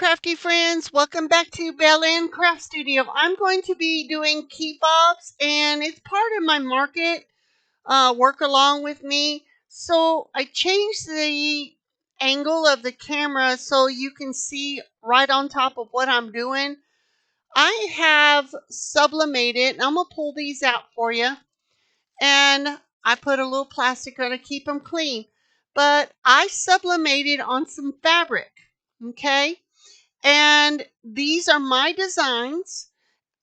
crafty friends, welcome back to Bell Craft Studio. I'm going to be doing key fobs, and it's part of my market. Work along with me. So I changed the angle of the camera so you can see right on top of what I'm doing. I have sublimated, and I'm going to pull these out for you. And I put a little plastic on to keep them clean. But I sublimated on some fabric, okay? And these are my designs.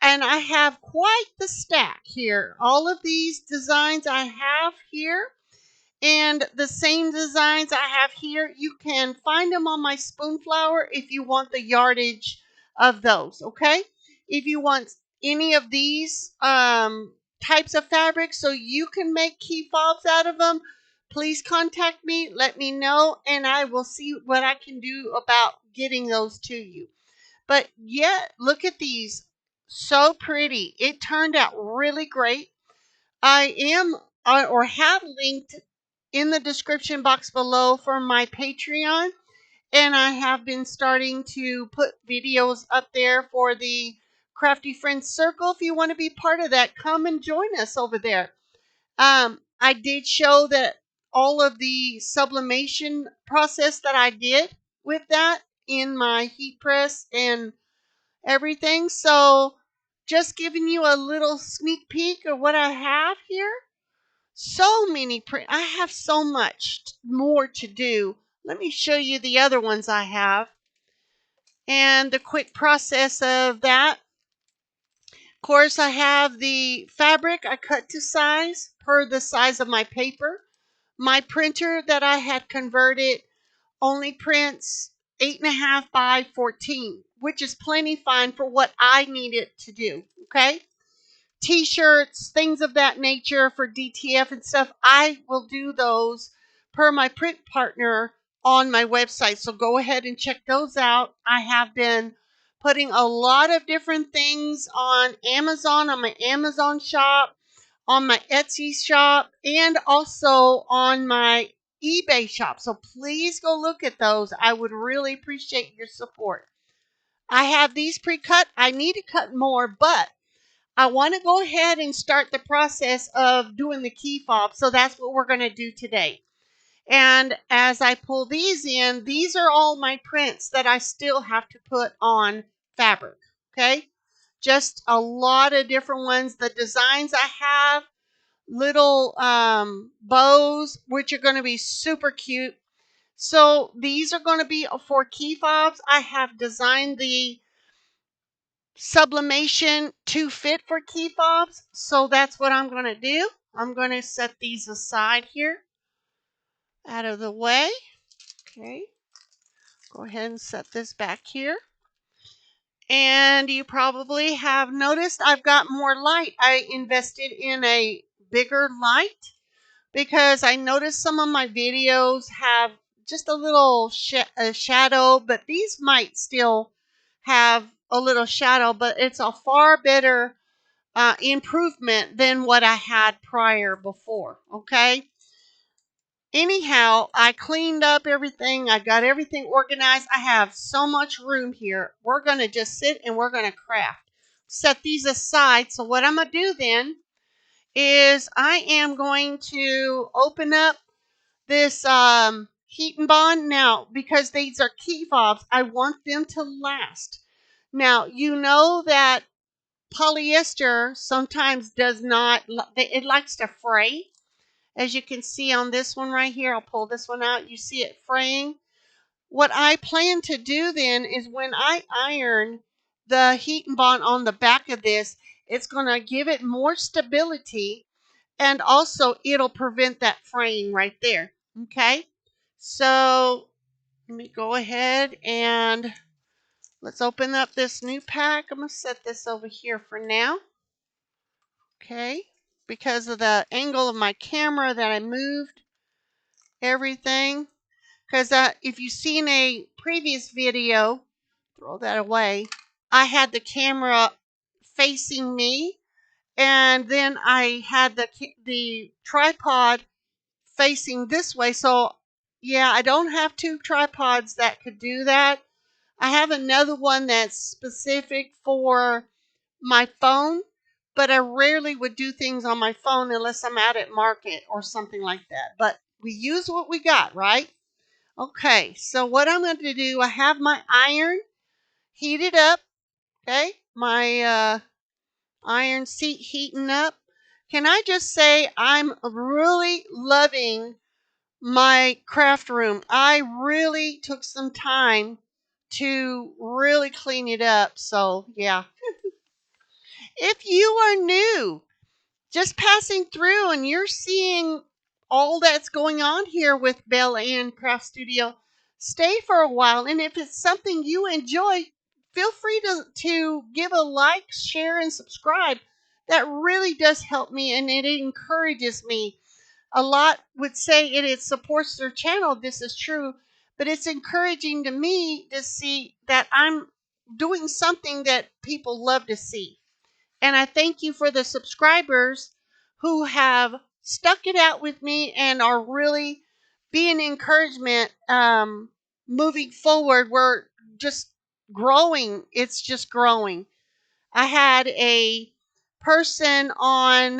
And I have quite the stack here. All of these designs I have here. And the same designs I have here, you can find them on my Spoonflower if you want the yardage of those, okay? If you want any of these types of fabric so you can make key fobs out of them, please contact me, let me know, and I will see what I can do about getting those to you. But yeah, look at these. So pretty. It turned out really great. I am or have linked in the description box below for my Patreon. And I have been starting to put videos up there for the Crafty Friends Circle. If you want to be part of that, come and join us over there. I did show that all of the sublimation process that I did with that in my heat press and everything. So just giving you a little sneak peek of what I have here. So many print. I have so much more to do. Let me show you the other ones I have and the quick process of that. Of course, I have the fabric I cut to size per the size of my paper. My printer that I had converted only prints 8.5 by 14, which is plenty fine for what I need it to do. Okay. T-shirts, things of that nature for DTF and stuff, I will do those per my print partner on my website. So go ahead and check those out. I have been putting a lot of different things on Amazon, on my Amazon shop, on my Etsy shop, and also on my eBay shop. So please go look at those. I would really appreciate your support. I have these pre-cut. I need to cut more, but I want to go ahead and start the process of doing the key fob. So that's what we're going to do today. And as I pull these in, these are all my prints that I still have to put on fabric. Okay. Just a lot of different ones. The designs I have, little bows, which are going to be super cute. So these are going to be for key fobs. I have designed the sublimation to fit for key fobs. So that's what I'm going to do. I'm going to set these aside here out of the way. Okay. Go ahead and set this back here. And you probably have noticed I've got more light. I invested in a bigger light because I noticed some of my videos have just a little shadow, but these might still have a little shadow, but it's a far better improvement than what I had prior before. Okay. Anyhow, I cleaned up everything. I got everything organized. I have so much room here. We're going to just sit and we're going to craft. Set these aside. So what I'm going to do then is I am going to open up this heat and bond. Now, because these are key fobs, I want them to last. Now, you know that polyester sometimes does not, it likes to fray. As you can see on this one right here, I'll pull this one out. You see it fraying. What I plan to do then is when I iron the heat and bond on the back of this, it's going to give it more stability, and also it'll prevent that fraying right there. Okay, so let me go ahead and let's open up this new pack. I'm going to set this over here for now. Okay, because of the angle of my camera that I moved everything. Because if you've seen a previous video, throw that away, I had the camera facing me, and then I had the tripod facing this way. So yeah, I don't have two tripods that could do that. I have another one that's specific for my phone, but I rarely would do things on my phone unless I'm out at market or something like that. But we use what we got, right? Okay, so what I'm going to do, I have my iron heated up. Okay, my iron seat heating up. Can I just say I'm really loving my craft room? I really took some time to really clean it up. So, yeah. If you are new, just passing through and you're seeing all that's going on here with Belle Ann Craft Studio, stay for a while. And if it's something you enjoy, feel free to give a like, share, and subscribe. That really does help me and it encourages me. A lot would say it supports their channel. This is true, but it's encouraging to me to see that I'm doing something that people love to see. And I thank you for the subscribers who have stuck it out with me and are really being encouragement moving forward. We're just growing. It's just growing. I had a person on,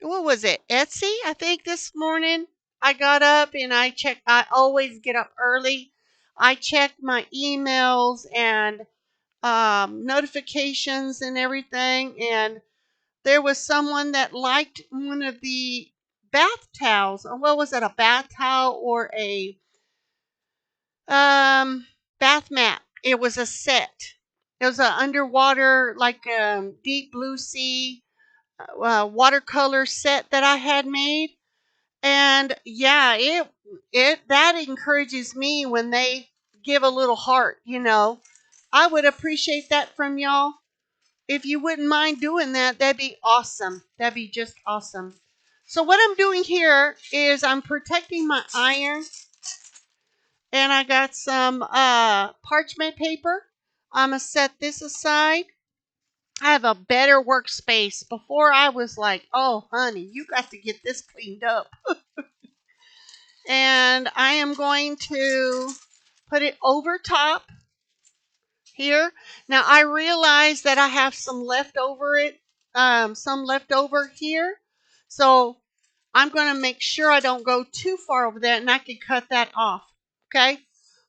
what was it, Etsy, I think this morning. I got up and I checked. I always get up early. I checked my emails and notifications and everything. And there was someone that liked one of the bath towels. Or what was it, a bath towel or a bath mat? It was a set. It was an underwater, like deep blue sea watercolor set that I had made. And yeah, it that encourages me when they give a little heart. I would appreciate that from y'all. If you wouldn't mind doing that, that'd be awesome. That'd be just awesome. So what I'm doing here is I'm protecting my iron, and I got some parchment paper. I'm going to set this aside. I have a better workspace. Before I was like, oh, honey, you got to get this cleaned up. And I am going to put it over top here. Now I realize that I have some left over here. So I'm going to make sure I don't go too far over that, and I can cut that off. Okay.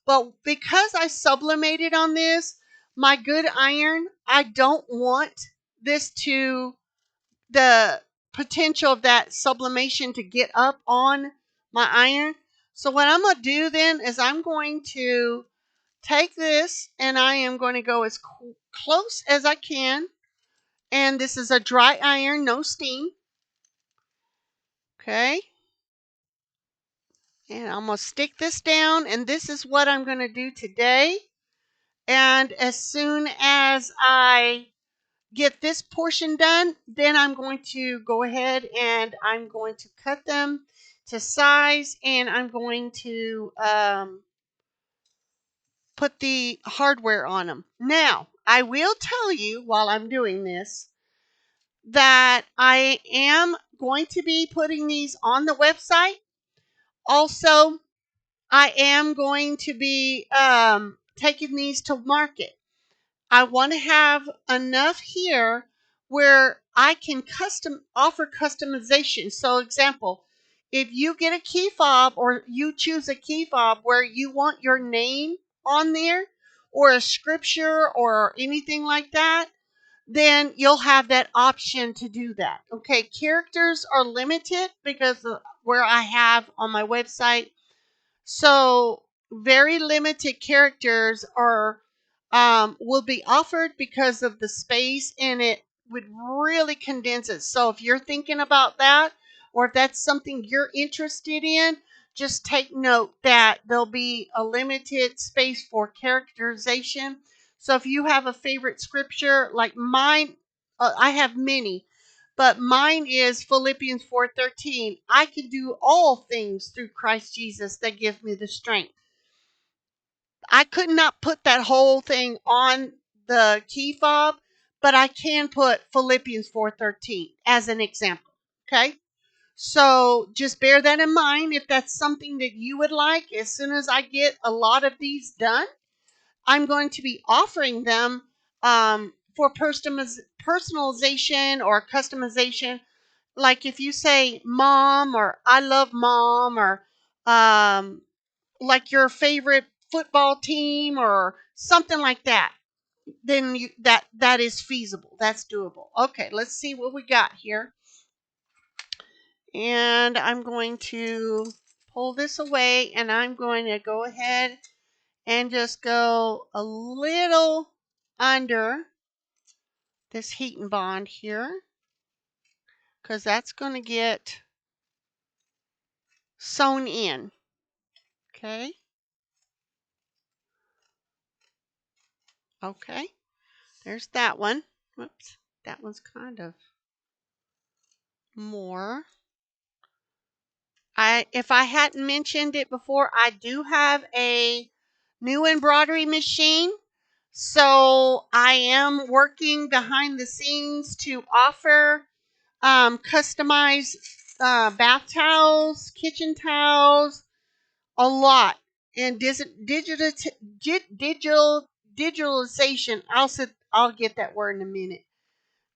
But because I sublimated on this, my good iron, I don't want this to, the potential of that sublimation to get up on my iron. So what I'm going to do then is I'm going to take this and I am going to go as close as I can. And this is a dry iron, no steam. Okay. And I'm going to stick this down, and this is what I'm going to do today. And as soon as I get this portion done, then I'm going to go ahead and I'm going to cut them to size, and I'm going to put the hardware on them. Now, I will tell you while I'm doing this that I am going to be putting these on the website. Also, I am going to be taking these to market. I want to have enough here where I can offer customization. So, example, if you get a key fob or you choose a key fob where you want your name on there or a scripture or anything like that, then you'll have that option to do that. Okay, characters are limited because of where I have on my website. So very limited characters are will be offered because of the space, and it would really condense it. So if you're thinking about that, or if that's something you're interested in, just take note that there'll be a limited space for characterization. So if you have a favorite scripture, like mine, I have many, but mine is Philippians 4:13. I can do all things through Christ Jesus that gives me the strength. I could not put that whole thing on the key fob, but I can put Philippians 4:13 as an example. Okay? So just bear that in mind if that's something that you would like. As soon as I get a lot of these done, I'm going to be offering them for personalization or customization. Like if you say mom or I love mom or um, like your favorite football team or something like that, then that is feasible. That's doable. Okay, let's see what we got here. And I'm going to pull this away and I'm going to go ahead and just go a little under this heat and bond here because that's going to get sewn in. Okay. Okay. There's that one. Whoops. That one's kind of more. If I hadn't mentioned it before, I do have a new embroidery machine. So I am working behind the scenes to offer customized bath towels, kitchen towels, a lot. And digitalization. I'll get that word in a minute.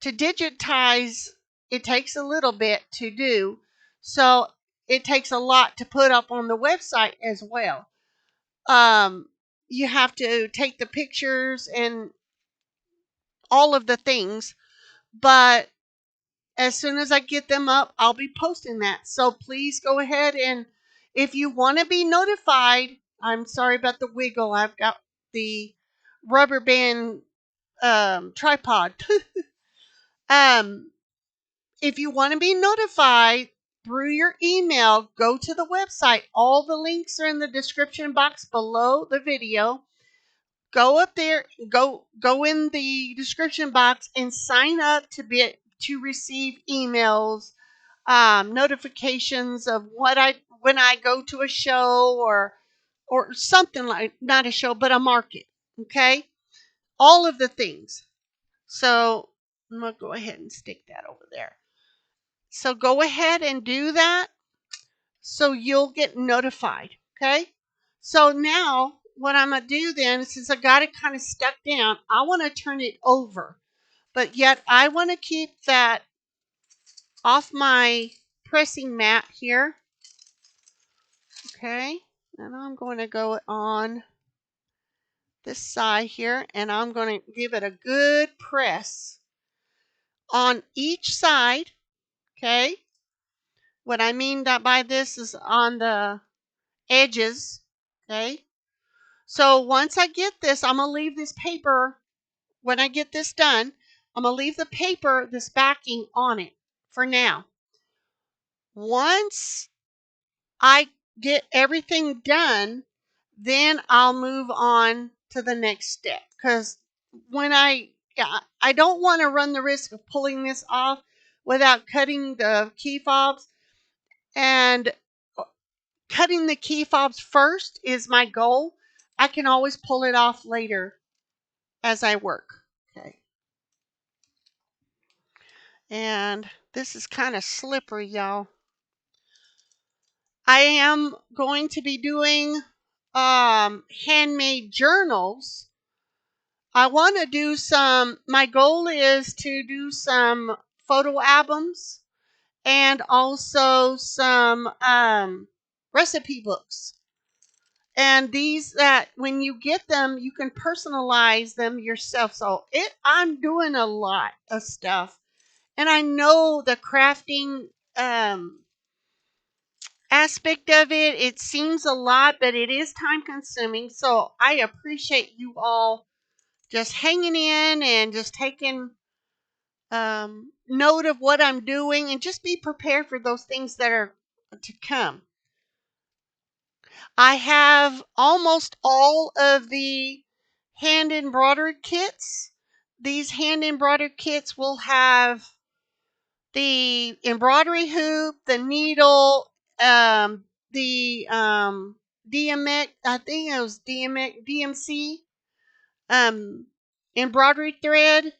To digitize, it takes a little bit to do. So it takes a lot to put up on the website as well. Um, you have to take the pictures and all of the things, but as soon as I get them up, I'll be posting that. So please go ahead and if you want to be notified, I'm sorry about the wiggle. I've got the rubber band tripod. um, if you want to be notified through your email, go to the website. All the links are in the description box below the video. Go up there, go in the description box and sign up to receive emails, notifications of when I go to a show or something like not a show but a market. Okay, all of the things. So I'm gonna go ahead and stick that over there. So go ahead and do that so you'll get notified. Okay. So now what I'm going to do then, since I got it kind of stuck down, I want to turn it over. But yet I want to keep that off my pressing mat here. Okay. And I'm going to go on this side here and I'm going to give it a good press on each side. Okay. What I mean by this is on the edges. Okay. So once I get this, I'm going to leave this paper, when I get this done, I'm going to leave the paper, this backing on it for now. Once I get everything done, then I'll move on to the next step. Because I don't want to run the risk of pulling this off without cutting the key fobs. And cutting the key fobs first is my goal. I can always pull it off later as I work. Okay. And this is kind of slippery, y'all. I am going to be doing handmade journals. I want to do my goal is to do some photo albums and also some recipe books. And these that when you get them, you can personalize them yourself. So I'm doing a lot of stuff. And I know the crafting aspect of it, it seems a lot, but it is time consuming. So I appreciate you all just hanging in and just taking note of what I'm doing and just be prepared for those things that are to come. I have almost all of the hand embroidered kits. These hand embroidered kits will have the embroidery hoop, the needle, the DMX, I think it was DMC, embroidery thread.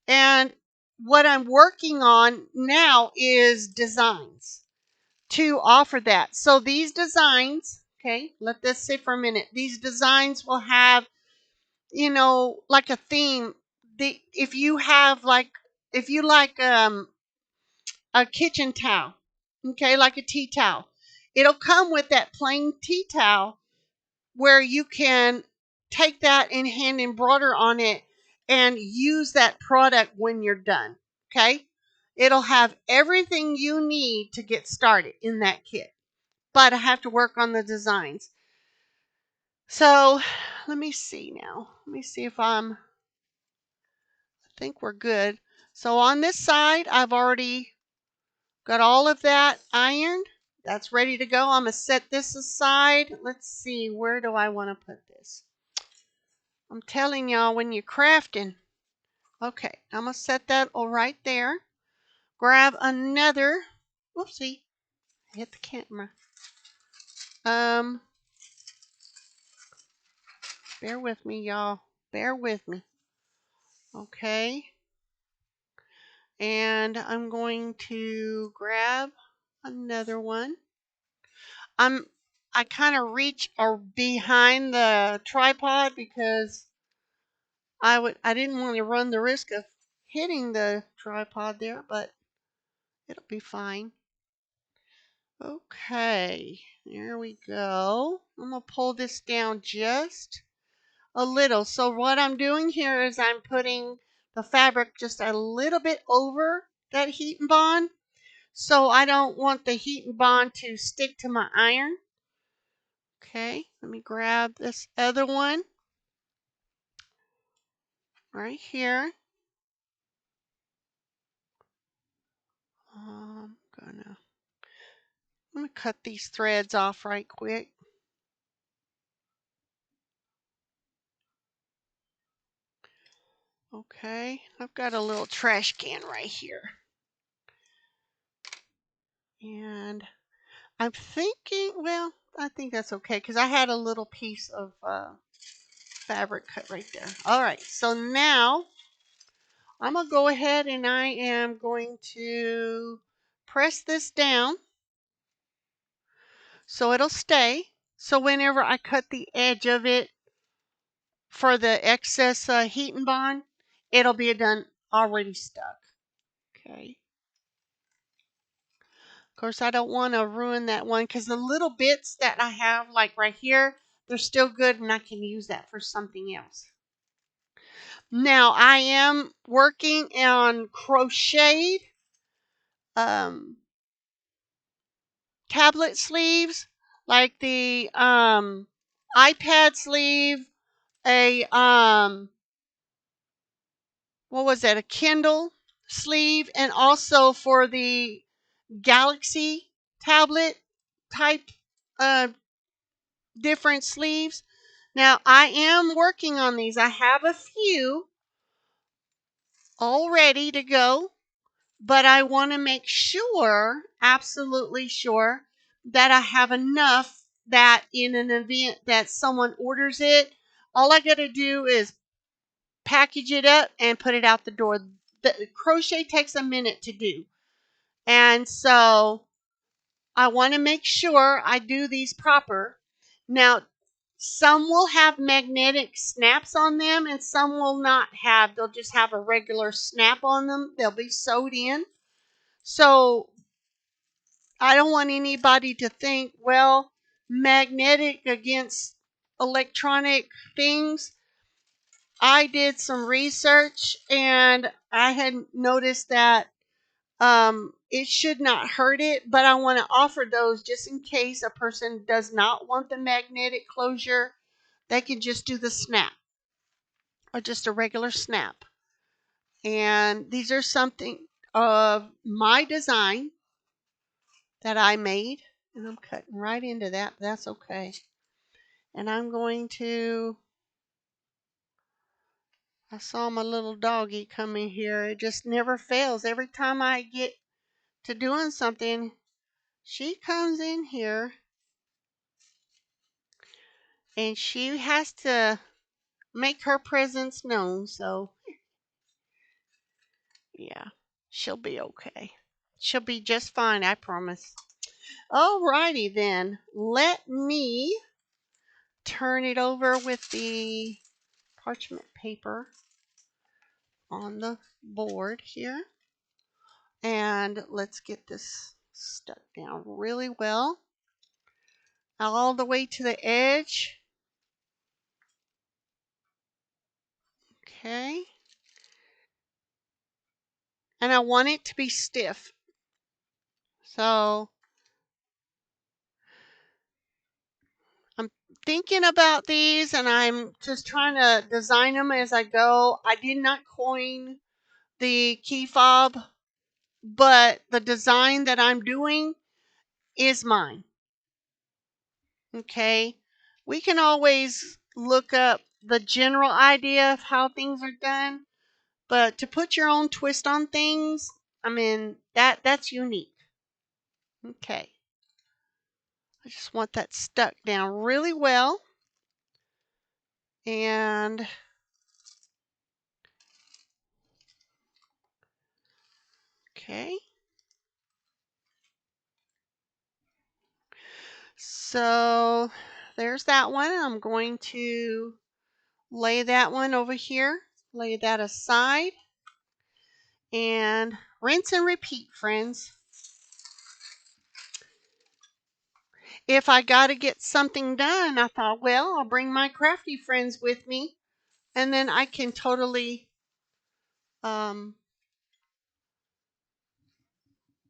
And what I'm working on now is designs. to offer that. So these designs, okay, let this sit for a minute. These designs will have, like a theme. If you have like, if you like a kitchen towel, okay, like a tea towel, it'll come with that plain tea towel where you can take that and hand embroider on it and use that product when you're done. Okay, it'll have everything you need to get started in that kit, but I have to work on the designs. So let me see now. Let me see if I think we're good. So on this side, I've already got all of that ironed. That's ready to go. I'm going to set this aside. Let's see, where do I want to put this? I'm telling y'all, when you're crafting. Okay, I'm going to set that all right there. Grab another. Whoopsie. I hit the camera. Bear with me, y'all. Bear with me. Okay. And I'm going to grab another one. I kind of reach or behind the tripod because I didn't want to run the risk of hitting the tripod there, but it'll be fine. Okay, there we go. I'm gonna pull this down just a little. So what I'm doing here is I'm putting the fabric just a little bit over that heat and bond. So I don't want the heat and bond to stick to my iron. Okay, let me grab this other one right here. I'm gonna cut these threads off right quick. Okay, I've got a little trash can right here. And I'm thinking, well, I think that's okay because I had a little piece of fabric cut right there. All right, so now I'm going to go ahead and I am going to press this down so it'll stay. So whenever I cut the edge of it for the excess heat and bond, it'll be done already stuck. Okay. Of course, I don't want to ruin that one because the little bits that I have, like right here, they're still good and I can use that for something else. Now, I am working on crocheted tablet sleeves, like the iPad sleeve, a what was that? A Kindle sleeve, and also for the Galaxy tablet type different sleeves. Now I am working on these. I have a few all ready to go, but I want to make sure, absolutely sure, that I have enough that in an event that someone orders it, all I got to do is package it up and put it out the door. The crochet takes a minute to do. And so I want to make sure I do these proper. Now, some will have magnetic snaps on them and some will not have. They'll just have a regular snap on them. They'll be sewed in. So I don't want anybody to think, well, magnetic against electronic things. I did some research and I had noticed that it should not hurt it, but I want to offer those just in case a person does not want the magnetic closure. They can just do the snap or just a regular snap. And these are something of my design that I made. And I'm cutting right into that, but that's okay. And I'm going to, I saw my little doggy coming here. It just never fails. Every time I get to doing something, she comes in here and she has to make her presence known. So, yeah, she'll be okay. She'll be just fine, I promise. Alrighty then. Let me turn it over with the parchment paper on the board here. And let's get this stuck down really well. All the way to the edge. Okay. And I want it to be stiff. So I'm thinking about these and I'm just trying to design them as I go. I did not coin the key fob, but the design that I'm doing is mine. Okay. We can always look up the general idea of how things are done, but to put your own twist on things, I mean, that's unique. Okay. I just want that stuck down really well. And okay. So there's that one. I'm going to lay that one over here. Lay that aside. And rinse and repeat, friends. If I got to get something done, I thought, well, I'll bring my crafty friends with me. And then I can totally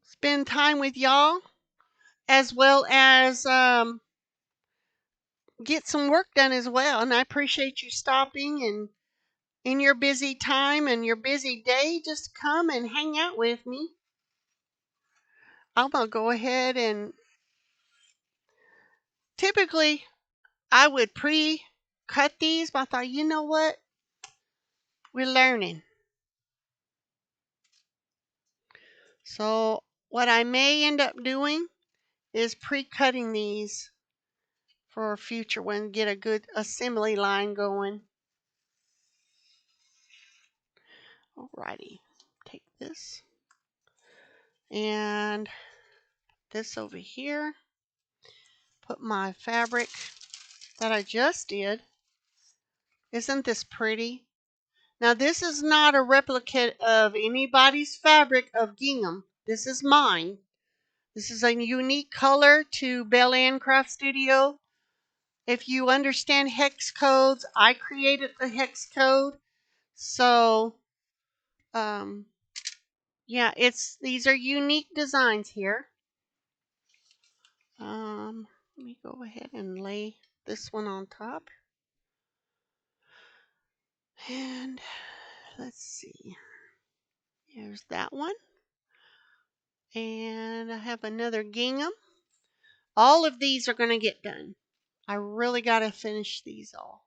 spend time with y'all as well as get some work done as well. And I appreciate you stopping and in your busy time and your busy day, just come and hang out with me. I'm going to go ahead and typically I would pre-cut these, but I thought, you know what? We're learning. So what I may end up doing is pre-cutting these for a future one, get a good assembly line going. Alrighty, take this and this over here. Put my fabric that I just did. Isn't this pretty? Now this is not a replicate of anybody's fabric of gingham. This is mine. This is a unique color to Belle Ann Craft Studio. If you understand hex codes, I created the hex code. So, yeah, these are unique designs here. Let me go ahead and lay this one on top. And let's see. Here's that one. And I have another gingham. All of these are going to get done. I really got to finish these all.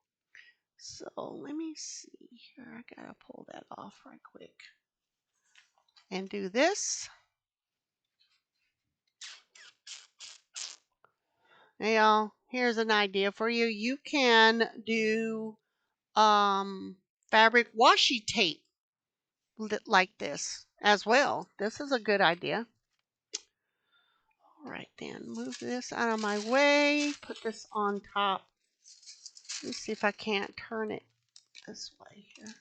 So let me see here. I got to pull that off right quick. And do this. Now, here's an idea for you. You can do fabric washi tape like this as well. This is a good idea. All right, then move this out of my way. Put this on top. Let's see if I can't turn it this way here.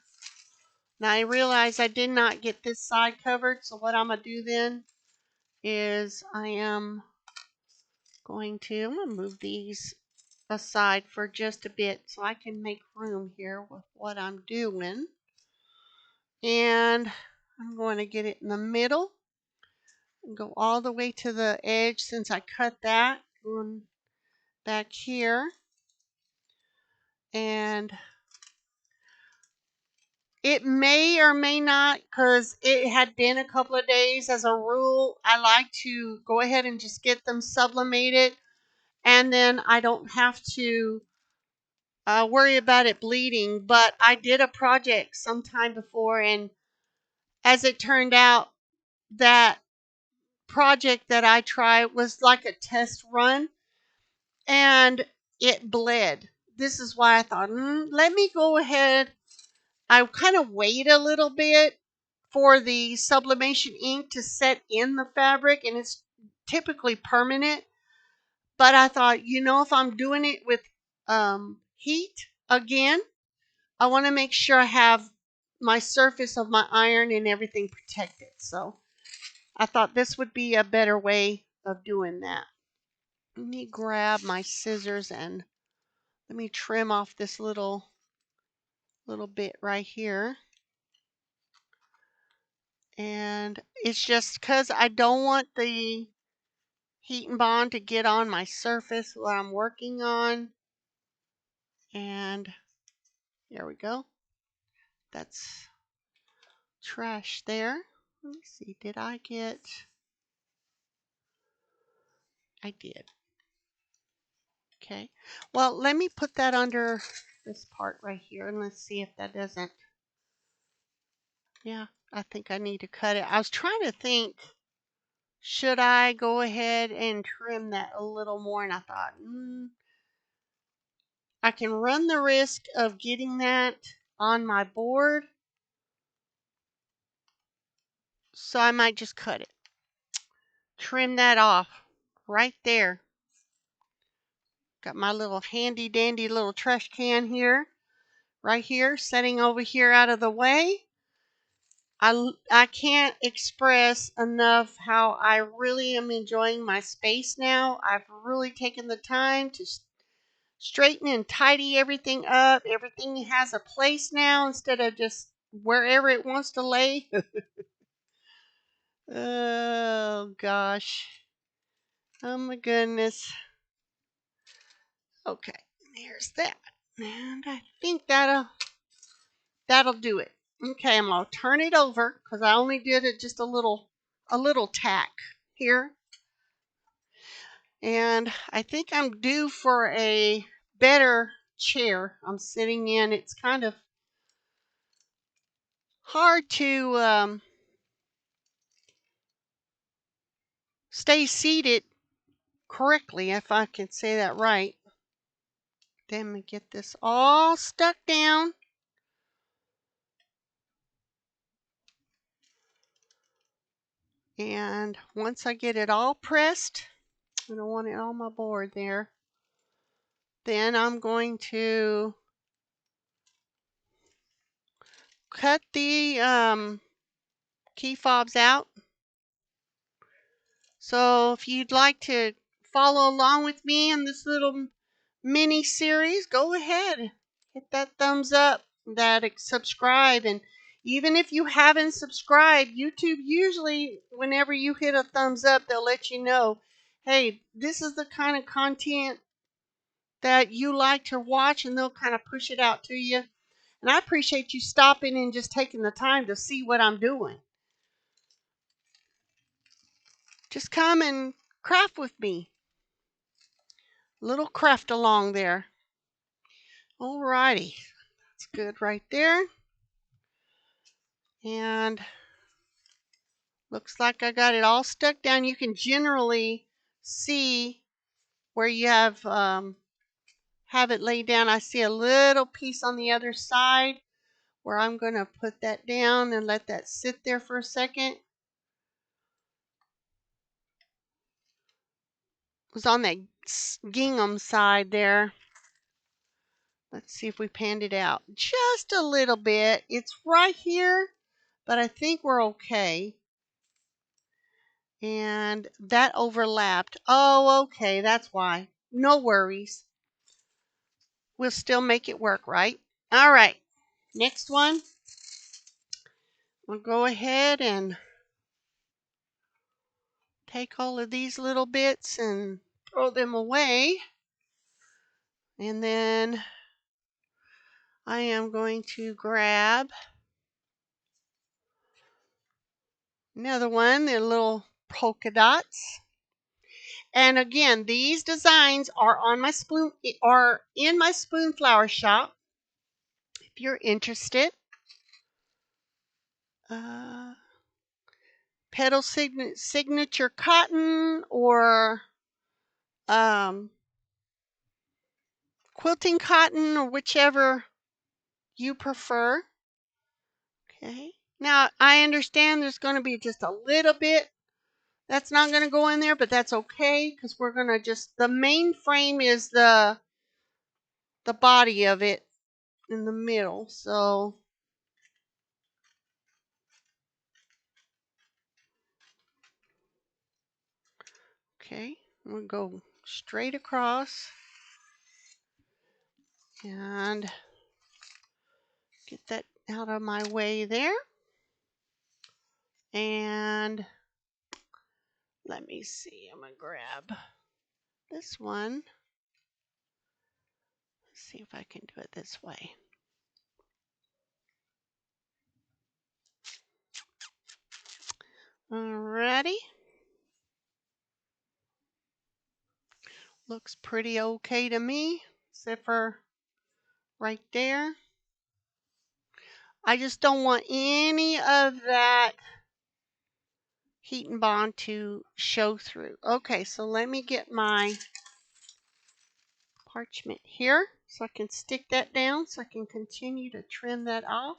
Now I realize I did not get this side covered, so what I'm going to do then is I'm going to move these aside for just a bit so I can make room here with what I'm doing. And I'm going to get it in the middle and go all the way to the edge since I cut that. Going back here. And it may or may not, because it had been a couple of days. As a rule, I like to go ahead and just get them sublimated. And then I don't have to worry about it bleeding. But I did a project sometime before, and as it turned out, that project that I tried was like a test run, and it bled. This is why I thought, let me go ahead. I kind of wait a little bit for the sublimation ink to set in the fabric, and it's typically permanent. But I thought, if I'm doing it with heat again, I want to make sure I have my surface of my iron and everything protected. So I thought this would be a better way of doing that. Let me grab my scissors and let me trim off this little bit right here. And it's just because I don't want the heat and bond to get on my surface what I'm working on. And there we go. That's trash there. Let me see, I did. Okay, well, let me put that under this part right here and let's see if that doesn't. Yeah, I think I need to cut it. I was trying to think, should I go ahead and trim that a little more? And I thought, I can run the risk of getting that on my board, so I might just cut it. Trim that off right there. Got my little handy dandy little trash can here, right here, setting over here out of the way. I can't express enough how I really am enjoying my space now. I've really taken the time to straighten and tidy everything up. Everything has a place now instead of just wherever it wants to lay. Oh gosh. Oh my goodness. Okay, there's that. And I think that'll do it. Okay, I'm gonna turn it over because I only did it just a little tack here. And I think I'm due for a better chair I'm sitting in. It's kind of hard to stay seated correctly, if I can say that right. Then we get this all stuck down. And once I get it all pressed, I don't want it on my board there, then I'm going to cut the key fobs out. So if you'd like to follow along with me in this little mini series, go ahead, hit that thumbs up, that subscribe. And even if you haven't subscribed, YouTube usually, whenever you hit a thumbs up, they'll let you know, hey, this is the kind of content that you like to watch, and they'll kind of push it out to you. And I appreciate you stopping and just taking the time to see what I'm doing. Just come and craft with me. Little craft along there. Alrighty, that's good right there. And looks like I got it all stuck down. You can generally see where you have it laid down. I see a little piece on the other side where I'm going to put that down and let that sit there for a second. It was on that gingham side there. Let's see if we panned it out just a little bit. It's right here, but I think we're okay. And that overlapped. Oh, okay, that's why. No worries. We'll still make it work, right? All right, next one. We'll go ahead and take all of these little bits and throw them away. And then I am going to grab another one, the little polka dots. And again, these designs are on my in my spoon flower shop. If you're interested, petal signature cotton or quilting cotton, or whichever you prefer. Okay. Now I understand there's going to be just a little bit That's not going to go in there, but that's okay because we're going to just, the main frame is the body of it in the middle. So okay, we'll go straight across and get that out of my way there. And let me see, I'm going to grab this one. Let's see if I can do it this way. Alrighty. Looks pretty okay to me, except for right there. I just don't want any of that heat and bond to show through. Okay, so let me get my parchment here so I can stick that down so I can continue to trim that off.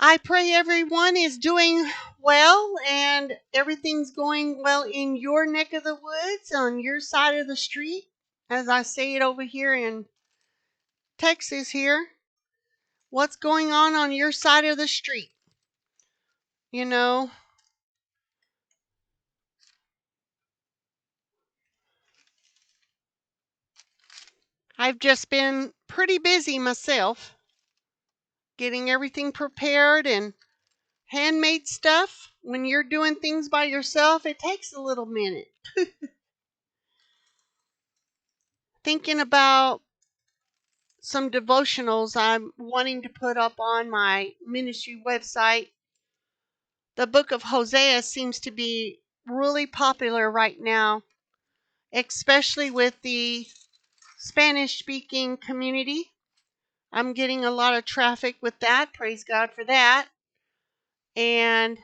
I pray everyone is doing well and everything's going well in your neck of the woods, on your side of the street, as I say it over here in Texas here. What's going on your side of the street? You know, I've just been pretty busy myself, getting everything prepared and handmade stuff. When you're doing things by yourself, it takes a little minute. Thinking about some devotionals I'm wanting to put up on my ministry website. The book of Hosea seems to be really popular right now, especially with the Spanish speaking community. I'm getting a lot of traffic with that. Praise God for that. And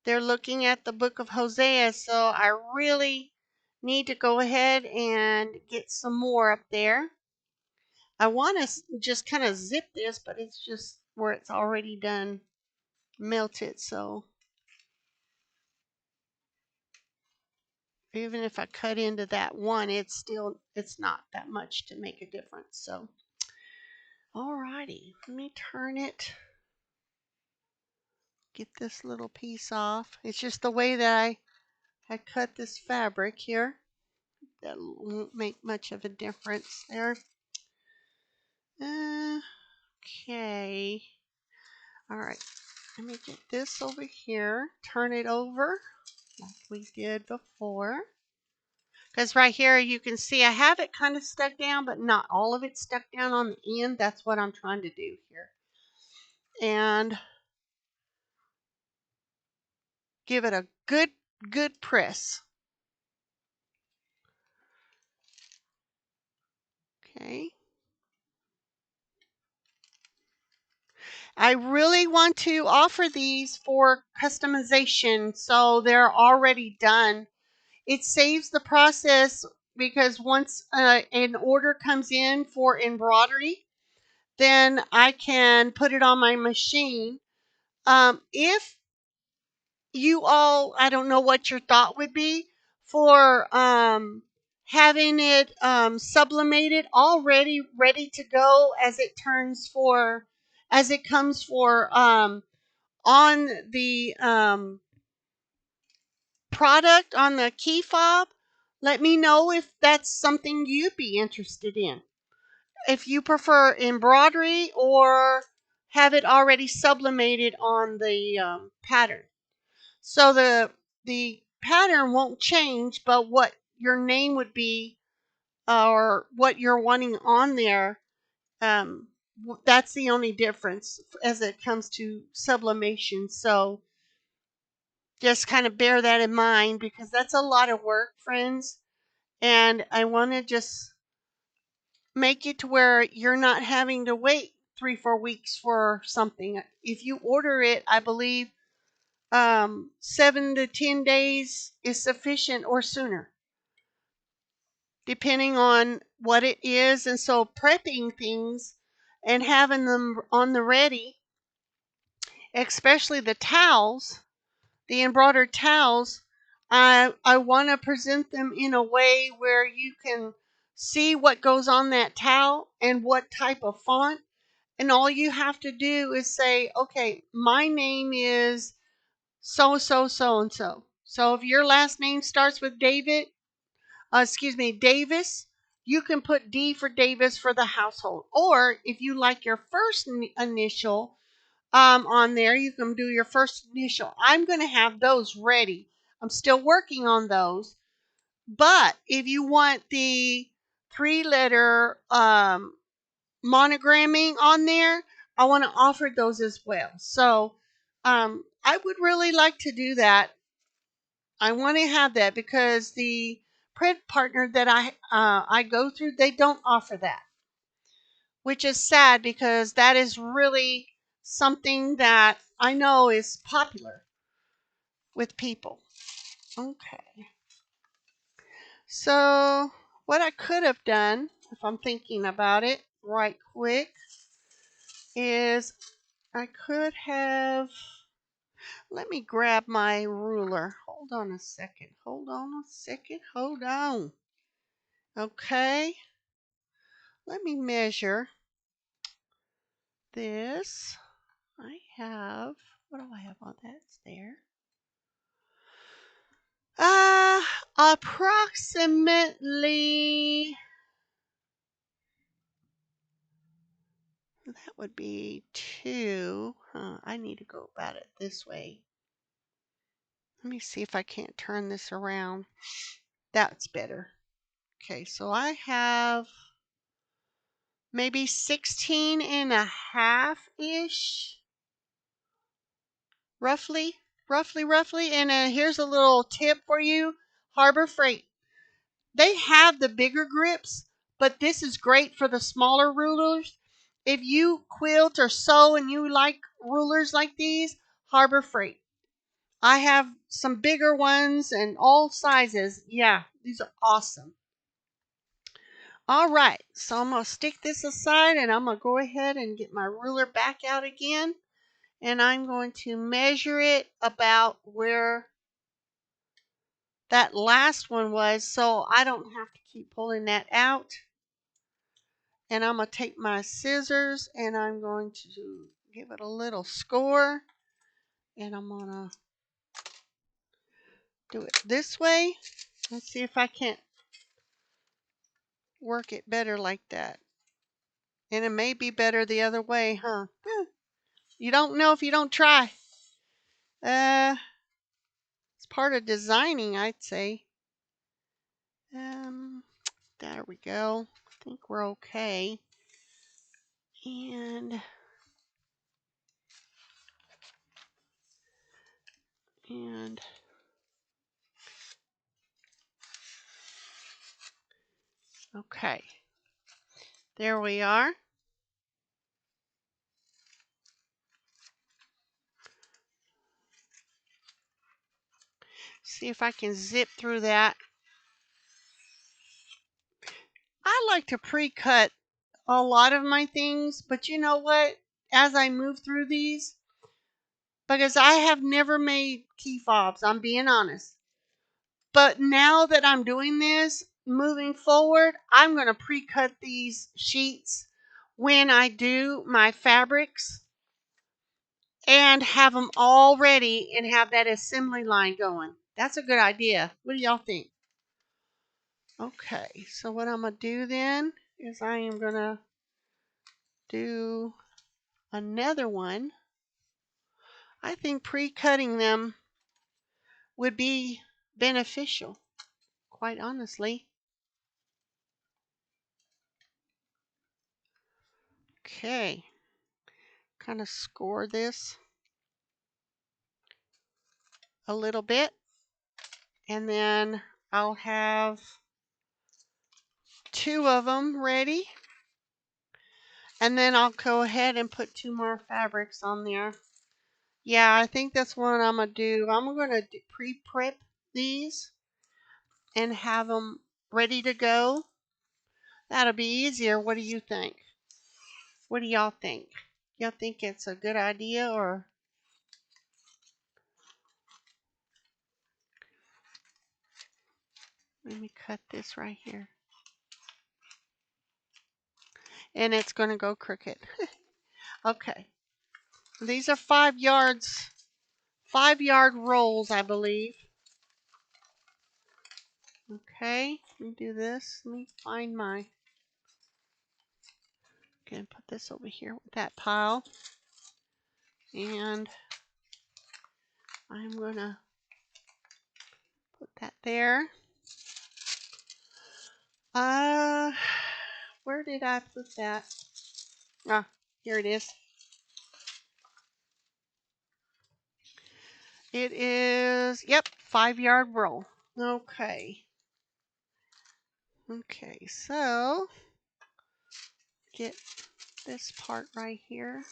they're looking at the book of Hosea, so I really need to go ahead and get some more up there. I want to just kind of zip this, but it's just where it's already done melted, so even if I cut into that one, it's not that much to make a difference. So alrighty, let me turn it, get this little piece off. It's just the way that I cut this fabric here. That won't make much of a difference there. Okay. Alright. Let me get this over here. Turn it over like we did before. Because right here you can see I have it kind of stuck down, but not all of it stuck down on the end. That's what I'm trying to do here. And give it a good press. Okay. I really want to offer these for customization, so they're already done. It saves the process because once an order comes in for embroidery, then I can put it on my machine. If you all, I don't know what your thought would be for having it sublimated already ready to go as it comes for on the product on the key fob. Let me know if that's something you'd be interested in. If you prefer embroidery or have it already sublimated on the pattern. So the pattern won't change, but what your name would be or what you're wanting on there, that's the only difference as it comes to sublimation. So just kind of bear that in mind because that's a lot of work, friends. And I want to just make it to where you're not having to wait 3-4 weeks for something. If you order it, I believe 7 to 10 days is sufficient or sooner, depending on what it is. And so prepping things and having them on the ready, especially the towels, the embroidered towels, I want to present them in a way where you can see what goes on that towel and what type of font. And all you have to do is say, okay, my name is so, so, so, and so. So if your last name starts with Davis, you can put D for Davis for the household. Or if you like your first initial on there, you can do your first initial. I'm going to have those ready. I'm still working on those. But if you want the 3-letter monogramming on there, I want to offer those as well. So I would really like to do that. I want to have that because the print partner that I go through, they don't offer that, which is sad because that is really something that I know is popular with people. Okay. So what I could have done, if I'm thinking about it right quick, is I could have, let me grab my ruler. Hold on a second. Hold on a second. Hold on. Okay. Let me measure this. I have, what do I have on that? It's there. Approximately, that would be 2. I need to go about it this way. Let me see if I can't turn this around. That's better. Okay, so I have maybe 16 and a half ish, roughly. And here's a little tip for you, Harbor Freight. They have the bigger grips, but this is great for the smaller rulers. If you quilt or sew and you like rulers like these, Harbor Freight. I have some bigger ones and all sizes. Yeah, these are awesome. All right, so I'm going to stick this aside and I'm going to go ahead and get my ruler back out again. And I'm going to measure it about where that last one was so I don't have to keep pulling that out. And I'm going to take my scissors and I'm going to give it a little score. And I'm going to do it this way. Let's see if I can't work it better like that. And it may be better the other way, huh? You don't know if you don't try. It's part of designing, I'd say. There we go. I think we're okay. And okay. There we are. See if I can zip through that. I like to pre-cut a lot of my things, but you know what? As I move through these, because I have never made key fobs, I'm being honest. But now that I'm doing this, moving forward, I'm going to pre-cut these sheets when I do my fabrics and have them all ready and have that assembly line going. That's a good idea. What do y'all think? Okay, so what I'm going to do then is I am going to do another one. I think pre-cutting them would be beneficial, quite honestly. Okay, kind of score this a little bit, and then I'll have 2 of them ready, and then I'll go ahead and put 2 more fabrics on there. Yeah, I think that's what I'm going to do. I'm going to pre-prep these and have them ready to go. That'll be easier. What do you think? What do y'all think? Y'all think it's a good idea or? Let me cut this right here. And it's going to go crooked. Okay. These are 5 yards. 5-yard rolls, I believe. Okay, let me do this. Let me find my. Okay, put this over here with that pile. And I'm going to put that there. Where did I put that? Ah, here it is. It is, yep, 5-yard roll. Okay. Okay, so get this part right here.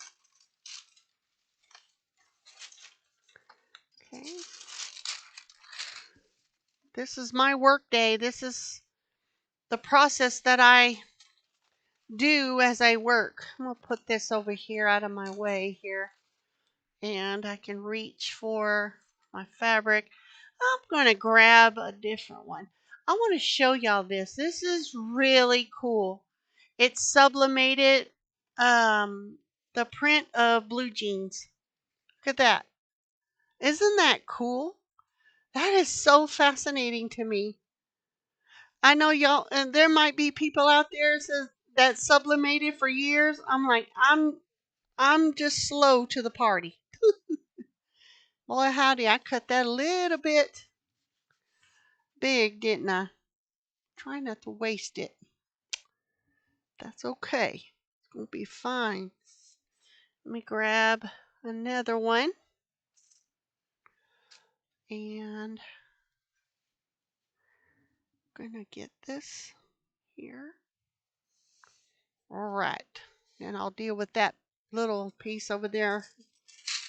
Okay. This is my work day. This is the process that I do as I work. I'm going to put this over here out of my way here. And I can reach for my fabric. I'm going to grab a different one. I want to show y'all this. This is really cool. It's sublimated, the print of blue jeans. Look at that. Isn't that cool? That is so fascinating to me. I know y'all, and there might be people out there that sublimated for years. I'm like, I'm just slow to the party. Boy, howdy, I cut that a little bit big, didn't I? Try not to waste it. That's okay. It's going to be fine. Let me grab another one. And I'm going to get this here. All right. And I'll deal with that little piece over there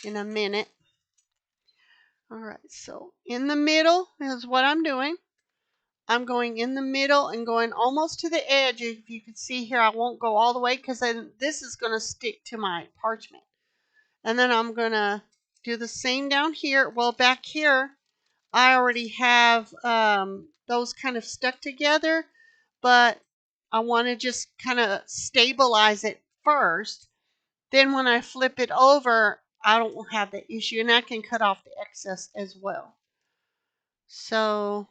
in a minute. All right. So in the middle is what I'm doing. I'm going in the middle and going almost to the edge. If you can see here, I won't go all the way because then this is going to stick to my parchment. And then I'm going to do the same down here. Well, back here, I already have those kind of stuck together, but I want to just kind of stabilize it first. Then when I flip it over, I don't have the issue, and I can cut off the excess as well. So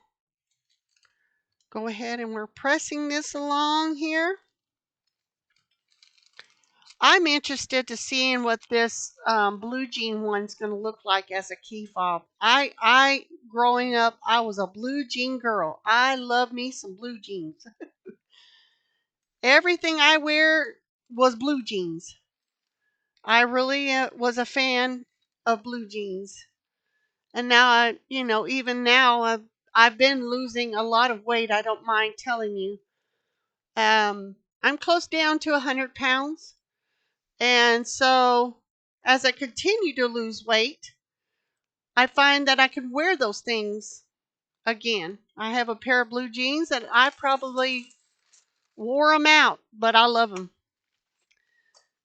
go ahead, and we're pressing this along here. I'm interested to seeing what this blue jean one's going to look like as a key fob. Growing up, I was a blue jean girl. I love me some blue jeans. Everything I wear was blue jeans. I really was a fan of blue jeans. And now even now, I've been losing a lot of weight. I don't mind telling you. I'm close down to 100 pounds. And so as I continue to lose weight, I find that I can wear those things again. I have a pair of blue jeans that I probably wore them out, but I love them.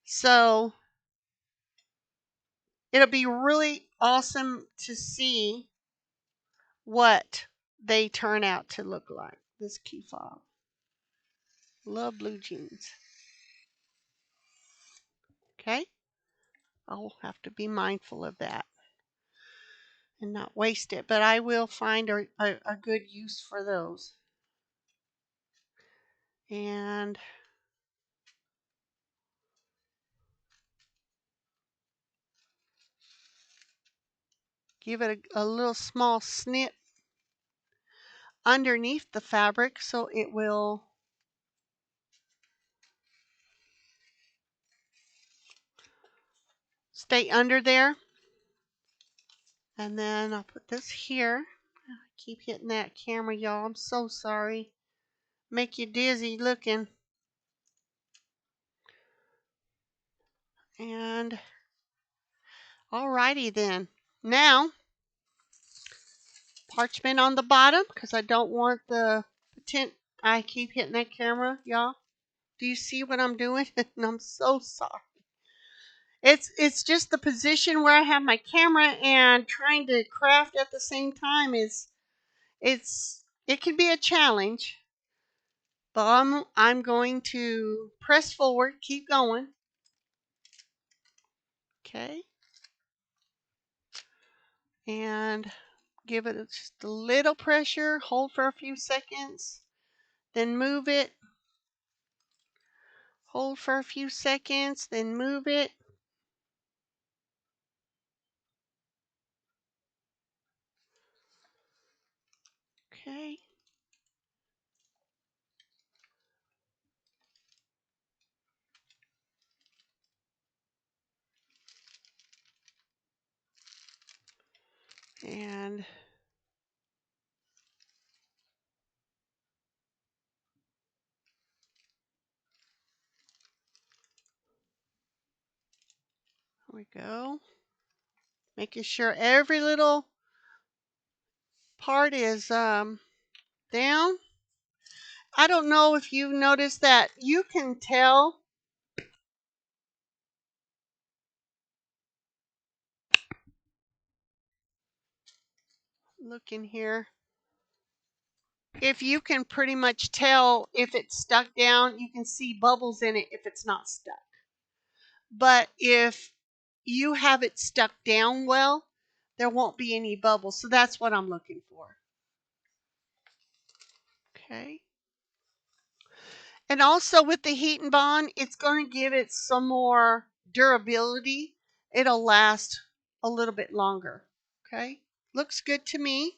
So it'll be really awesome to see what they turn out to look like. This key fob. Love blue jeans. Okay? I'll have to be mindful of that and not waste it, but I will find a good use for those. And give it a little small snip underneath the fabric so it will stay under there. And then I'll put this here. I keep hitting that camera, y'all. I'm so sorry. Make you dizzy looking. And alrighty then. Now, parchment on the bottom because I don't want the tint. I keep hitting that camera, y'all. Do you see what I'm doing? And I'm so sorry. It's just the position where I have my camera and trying to craft at the same time it's It can be a challenge, but I'm going to press forward, keep going. Okay. And give it just a little pressure, hold for a few seconds, then move it. Hold for a few seconds, then move it. Okay. And there we go. Making sure every little part is down. I don't know if you've noticed that you can tell. Look in here. If you can pretty much tell if it's stuck down, you can see bubbles in it if it's not stuck. But if you have it stuck down well, there won't be any bubbles. So that's what I'm looking for. Okay. And also with the heat and bond, it's going to give it some more durability. It'll last a little bit longer. Okay. Looks good to me.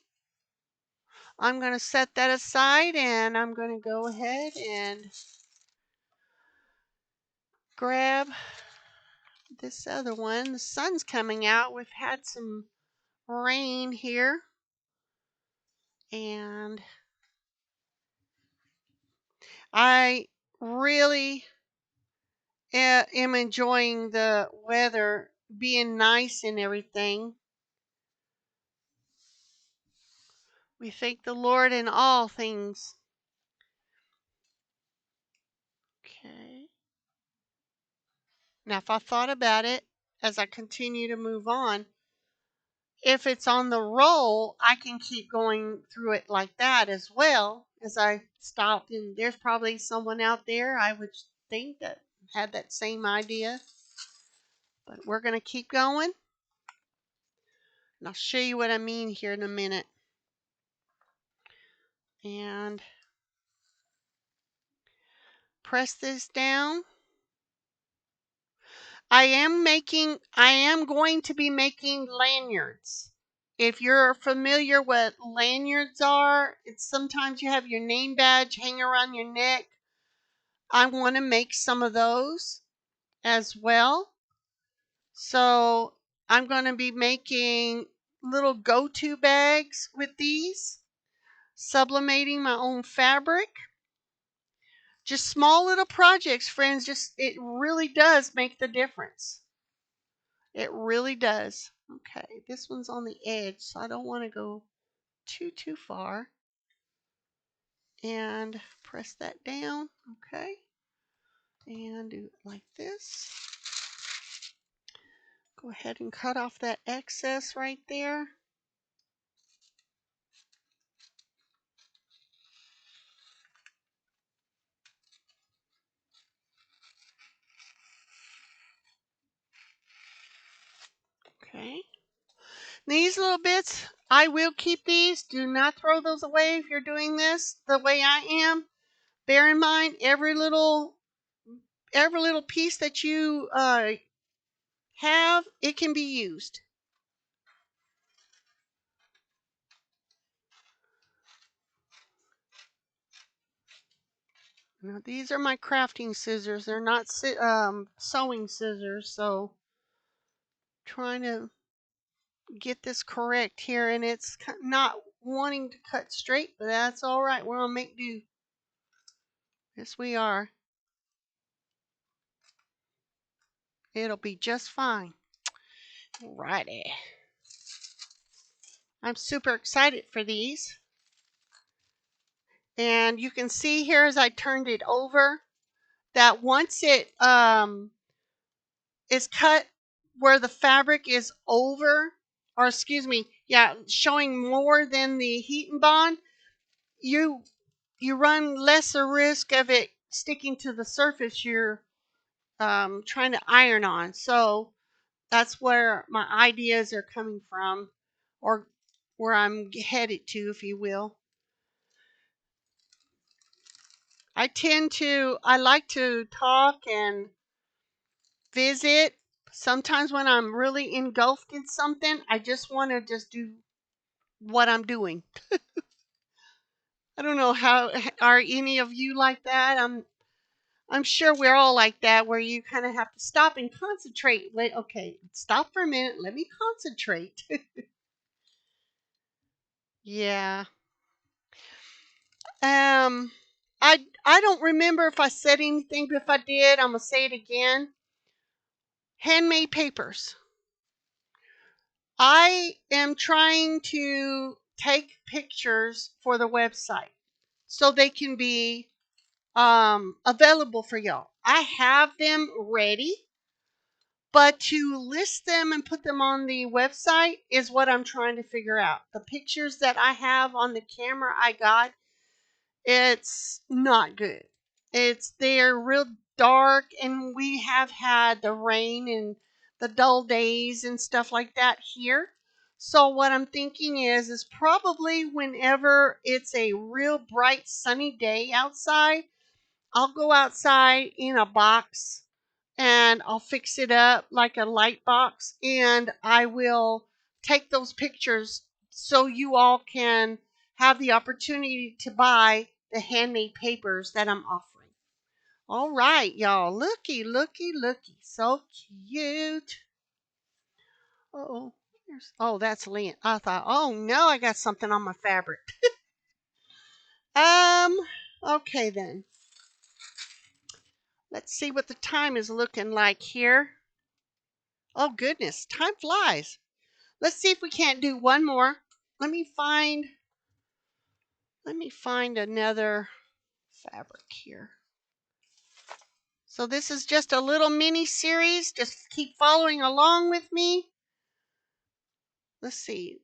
I'm going to set that aside and I'm going to go ahead and grab this other one. The sun's coming out. We've had some rain here. And I really am enjoying the weather being nice and everything. We thank the Lord in all things. Okay. Now, if I thought about it as I continue to move on, if it's on the roll, I can keep going through it like that as well as I stopped. And there's probably someone out there I would think that had that same idea. But we're going to keep going. And I'll show you what I mean here in a minute. And press this down. I am going to be making lanyards. If you're familiar what lanyards are, it's sometimes you have your name badge hang around your neck. I want to make some of those as well. So I'm going to be making little go-to bags with these, sublimating my own fabric. Just small little projects, friends. Just it really does make the difference. It really does. Okay, this one's on the edge, so I don't want to go too far. And press that down. Okay. And do it like this. Go ahead and cut off that excess right there. Okay. These little bits, I will keep these. Do not throw those away if you're doing this the way I am. Bear in mind every little piece that you have, it can be used. Now these are my crafting scissors. They're not sewing scissors, so trying to get this correct here, and it's not wanting to cut straight, but that's all right. We're gonna make do. Yes, we are. It'll be just fine. Alrighty. I'm super excited for these. And you can see here as I turned it over that once it is cut where the fabric is over, or excuse me, yeah, showing more than the heat and bond, you you run lesser risk of it sticking to the surface you're trying to iron on. So that's where my ideas are coming from, or where I'm headed to, if you will. I like to talk and visit. Sometimes when I'm really engulfed in something, I just want to just do what I'm doing. I don't know how are any of you like that? I'm sure we're all like that, where you kind of have to stop and concentrate. Wait, okay, stop for a minute. Let me concentrate. Yeah. Um, I don't remember if I said anything, but if I did, I'm gonna say it again. Handmade papers. I am trying to take pictures for the website so they can be available for y'all. I have them ready, but to list them and put them on the website is what I'm trying to figure out. The pictures that I have on the camera I got, it's not good. They're real dark, and we have had the rain and the dull days and stuff like that here. So what I'm thinking is probably whenever it's a real bright sunny day outside, I'll go outside in a box and I'll fix it up like a light box, and I will take those pictures so you all can have the opportunity to buy the handmade papers that I'm offering. All right, y'all. Looky, looky, looky. So cute. Oh, oh, that's lint. I thought, oh no, I got something on my fabric. Um, okay then. Let's see what the time is looking like here. Oh goodness, time flies. Let's see if we can't do one more. Let me find another fabric here. So this is just a little mini series. Just keep following along with me. Let's see.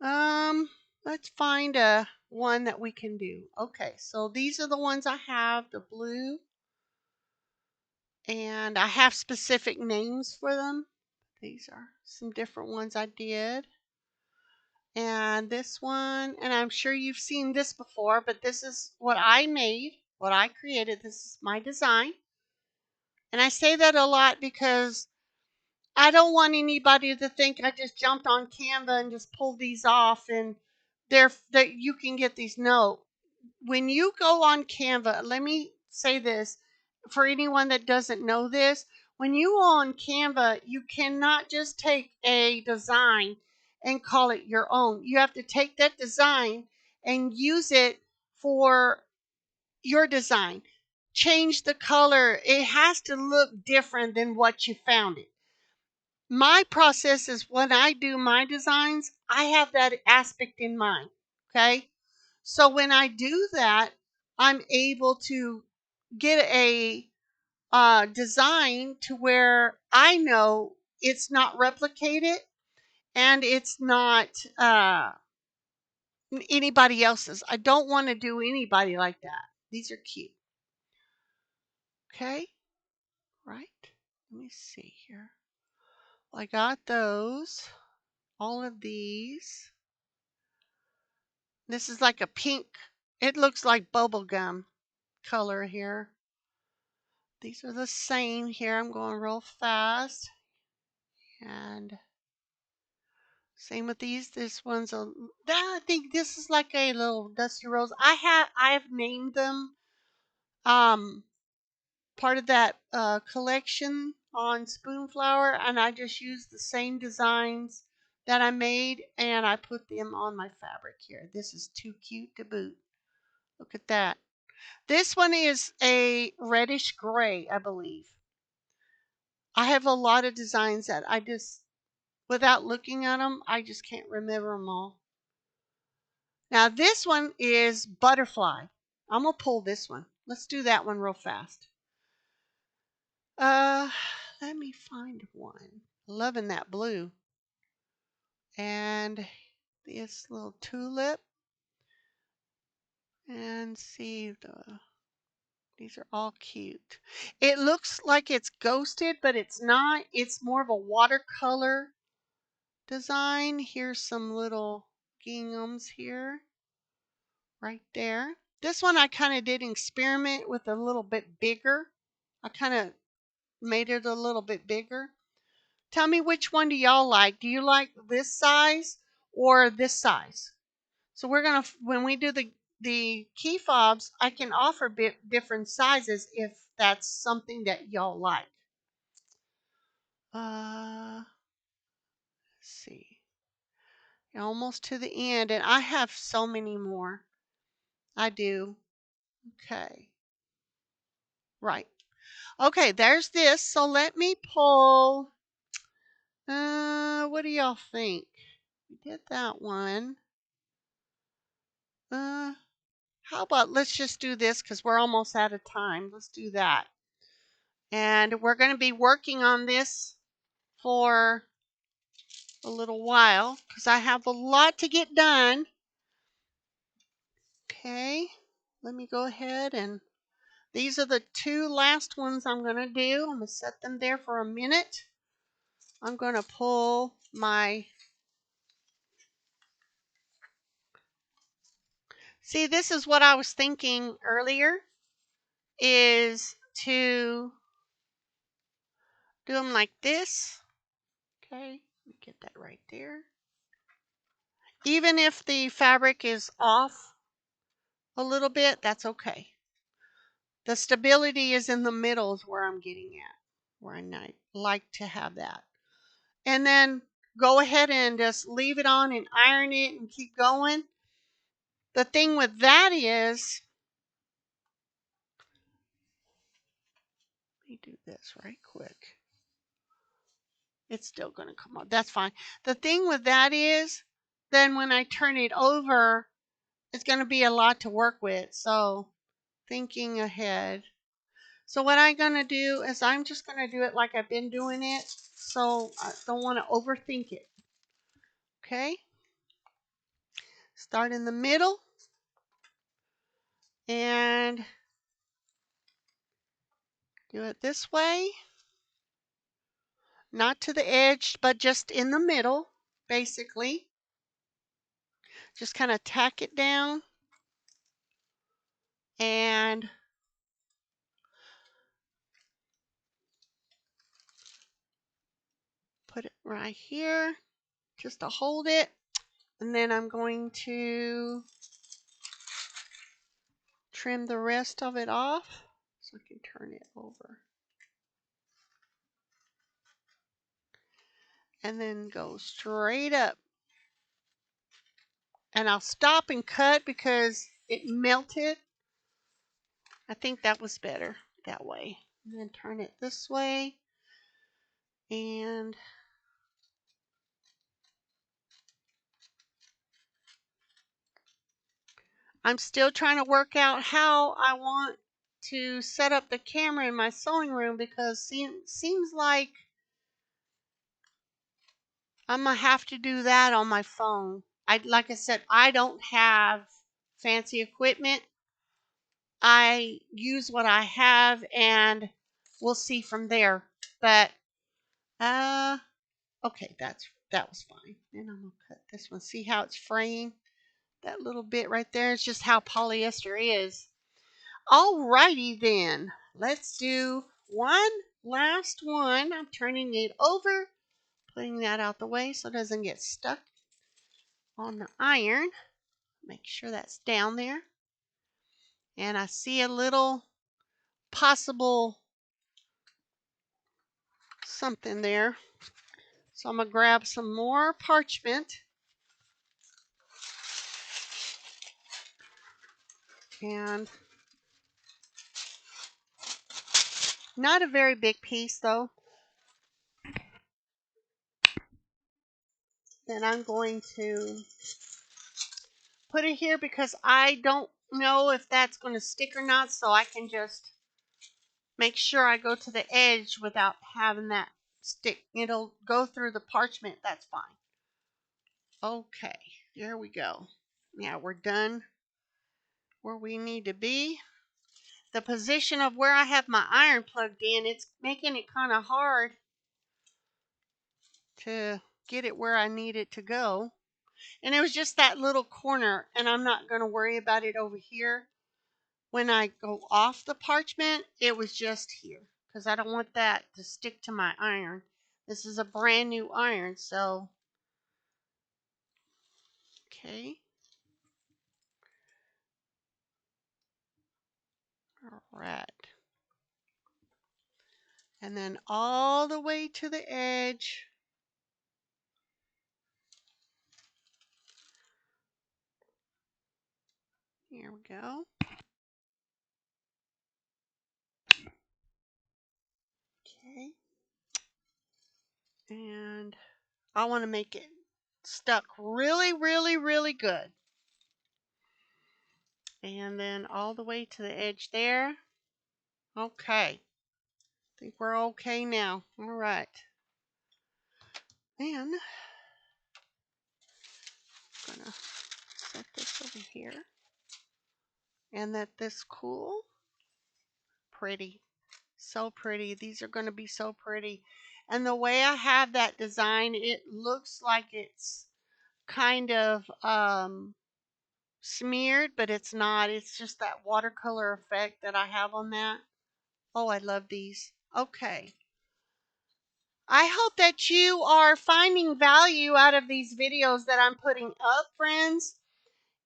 Um let's find a one that we can do. Okay, so these are the ones I have, the blue, and I have specific names for them. These are some different ones I did. And this one, and I'm sure you've seen this before, but this is what I made, what I created. This is my design. And I say that a lot because I don't want anybody to think I just jumped on Canva and just pulled these off and that you can get these. No, when you go on Canva, let me say this for anyone that doesn't know this. When you go on Canva, you cannot just take a design and call it your own. You have to take that design and use it for your design. Change the color. It has to look different than what you found it. My process is when I do my designs, I have that aspect in mind. Okay. So when I do that, I'm able to get a design to where I know it's not replicated and it's not anybody else's. I don't want to do anybody like that. These are cute. Okay. Right. Let me see here. I got those. All of these. This is like a pink. It looks like bubble gum color here. These are the same here. I'm going real fast. And same with these. This one's I think this is like a little dusty rose. I have named them um part of that collection on Spoonflower, and I just used the same designs that I made and I put them on my fabric here. This is too cute to boot. Look at that. This one is a reddish gray, I believe. I have a lot of designs that I just, without looking at them, I just can't remember them all. Now this one is butterfly. I'm going to pull this one. Let's do that one real fast. Uh, Let me find one. Loving that blue. And this little tulip and see these are all cute. It looks like it's ghosted, but it's not. It's more of a watercolor design. Here's some little ginghams here, right there. This one I kind of did experiment with a little bit bigger. I kind of made it a little bit bigger. Tell me, which one do y'all like? Do you like this size or this size? So we're gonna, when we do the key fobs, I can offer different sizes if that's something that y'all like. Let's see. Almost to the end, and I have so many more. I do. Okay. Right. Okay, there's this. So let me pull. What do y'all think? We did that one. How about let's just do this because we're almost out of time. Let's do that. And we're going to be working on this for a little while because I have a lot to get done. Okay, let me go ahead, and these are the two last ones I'm going to do. I'm going to set them there for a minute. I'm going to pull my, see, this is what I was thinking earlier, is to do them like this. Okay, let me get that right there. Even if the fabric is off a little bit, that's okay. The stability is in the middle is where I'm getting at, where I like to have that. And then go ahead and just leave it on and iron it and keep going. The thing with that is, let me do this right quick. It's still going to come up. That's fine. The thing with that is, then when I turn it over, it's going to be a lot to work with. So thinking ahead. So what I'm going to do is I'm just going to do it like I've been doing it. So I don't want to overthink it. Okay. Start in the middle. And do it this way. Not to the edge, but just in the middle, basically. Just kind of tack it down. And put it right here just to hold it. And then I'm going to trim the rest of it off so I can turn it over. And then go straight up. And I'll stop and cut because it melted. I think that was better that way. And then turn it this way. And I'm still trying to work out how I want to set up the camera in my sewing room because seems like I'm going to have to do that on my phone. Like I said, I don't have fancy equipment. I use what I have and we'll see from there. But okay, that was fine. And I'm going to cut this one. See how it's fraying? That little bit right there is just how polyester is. Alrighty then. Let's do one last one. I'm turning it over, putting that out the way so it doesn't get stuck on the iron. Make sure that's down there. And I see a little possible something there. So I'm going to grab some more parchment. And not a very big piece though. Then I'm going to put it here because I don't know if that's going to stick or not. So I can just make sure I go to the edge without having that stick. It'll go through the parchment. That's fine. Okay, there we go. Now we're done where we need to be. The position of where I have my iron plugged in, it's making it kind of hard to get it where I need it to go. And it was just that little corner, and I'm not going to worry about it over here. When I go off the parchment, it was just here because I don't want that to stick to my iron. This is a brand new iron, so okay. All right. And then all the way to the edge. Here we go. Okay. And I want to make it stuck really, really, really good. And then all the way to the edge there. Okay. I think we're okay now. All right. Then I'm going to set this over here and let this cool. Pretty. So pretty. These are going to be so pretty. And the way I have that design, it looks like it's kind of smeared, but it's not. It's just that watercolor effect that I have on that. Oh, I love these. Okay. I hope that you are finding value out of these videos that I'm putting up, friends.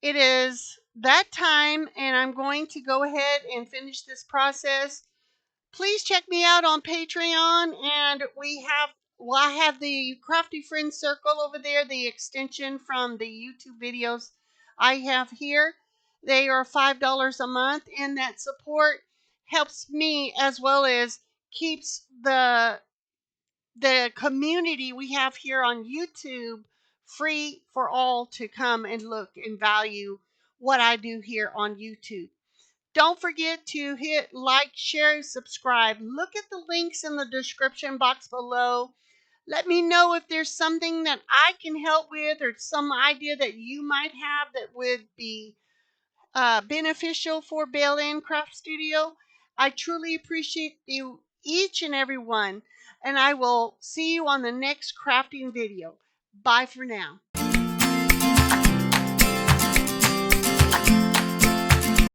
It is that time, and I'm going to go ahead and finish this process. Please check me out on Patreon, and I have the Crafty Friends Circle over there, the extension from the YouTube videos I have here. They are $5 a month, and that support helps me as well as keeps the community we have here on YouTube free for all to come and look and value what I do here on YouTube. Don't forget to hit like, share, and subscribe. Look at the links in the description box below. Let me know if there's something that I can help with or some idea that you might have that would be beneficial for Bell Craft Studio. I truly appreciate you, each and every one, and I will see you on the next crafting video. Bye for now.